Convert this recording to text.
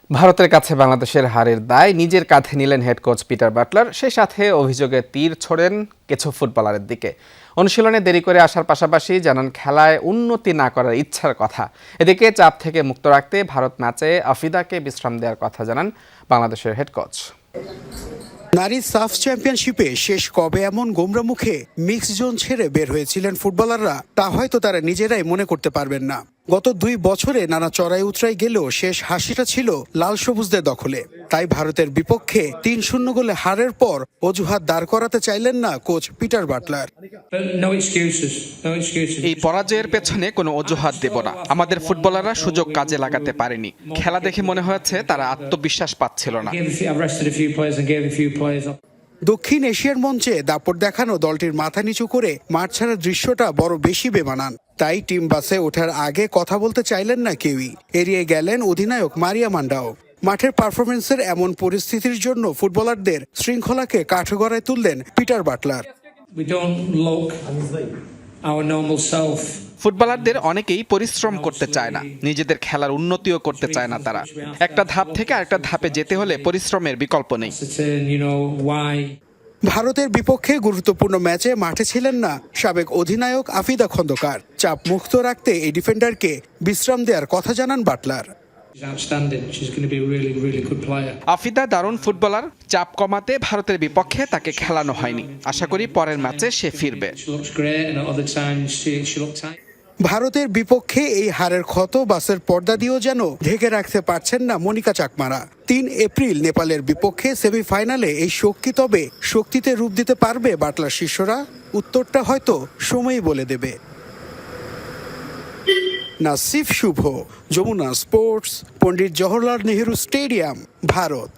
ভারতের কাছে বাংলাদেশের হারের দায় নিজের কাঁধে নিলেন হেড কোচ পিটার বাটলার। সেই সাথে অভিযোগের তীর ছোড়েন কিছু ফুটবলারের দিকে। অনুশীলনে দেরি করে আসার পাশাপাশি জানান খেলায় উন্নতি না করার ইচ্ছার কথা। এদিকে চাপ থেকে মুক্ত রাখতে ভারত ম্যাচে আফিদাকে বিশ্রাম দেওয়ার কথা জানান বাংলাদেশের হেড কোচ। নারী সাফ চ্যাম্পিয়নশিপে শেষ কবে এমন গোমরা মুখে মিক্স জোন ছেড়ে বের হয়েছিলেন ফুটবলাররা, তা হয়তো তারা নিজেরাই মনে করতে পারবেন না। গত 2 বছরে নানা চড়াই উতরাই গেলেও শেষ হাসিটা ছিল লাল সবুজদের দখলে। তাই ভারতের বিপক্ষে 3-0 গোলে হারের পর অজুহাত দাঁড় করাতে চাইলেন না কোচ পিটার বাটলার। এই পরাজয়ের পেছনে কোনো অজুহাত দেব না। আমাদের ফুটবলাররা সুযোগ কাজে লাগাতে পারেনি। খেলা দেখে মনে হয়েছে তারা আত্মবিশ্বাস পাচ্ছিল না। দক্ষিণ এশিয়ার মঞ্চে দাপট দেখানো দলটির মাথা নিচু করে মাঠ ছাড়ার দৃশ্যটা বড় বেশি বেমানান। তাই টিম বাসে ওঠার আগে কথা বলতে চাইলেন না কেউই। এড়িয়ে গেলেন অধিনায়ক মারিয়া মান্ডাও। মাঠের পারফরমেন্সের এমন পরিস্থিতির জন্য ফুটবলারদের শৃঙ্খলাকে কাঠগড়ায় তুললেন পিটার বাটলার। ফুটবলারদের অনেকেই পরিশ্রম করতে চায় না, নিজেদের খেলার উন্নতিও করতে চায় না তারা। একটা ধাপ থেকে আরেকটা ধাপে যেতে হলে পরিশ্রমের বিকল্প নেই। ভারতের বিপক্ষে গুরুত্বপূর্ণ ম্যাচে মাঠে ছিলেন না সাবেক অধিনায়ক আফিদা খন্দকার। চাপ মুক্ত রাখতে এই ডিফেন্ডারকে বিশ্রাম দেওয়ার কথা জানান বাটলার। আফিদা দারুণ ফুটবলার। চাপ কমাতে ভারতের বিপক্ষে তাকে খেলানো হয়নি। আশা করি পরের ম্যাচে সে ফিরবে। ভারতের বিপক্ষে এই হারের ক্ষত বাসের পর্দা দিয়েও যেন ঢেকে রাখতে পারছেন না মনিকা চাকমারা। 3 এপ্রিল নেপালের বিপক্ষে সেমিফাইনালে এই শক্তি তবে শক্তিতে রূপ দিতে পারবে বাটলার শিষ্যরা? উত্তরটা হয়তো সময়ই বলে দেবে। নাসিফ শুভ, যমুনা স্পোর্টস, পণ্ডিত জওহরলাল নেহেরু স্টেডিয়াম, ভারত।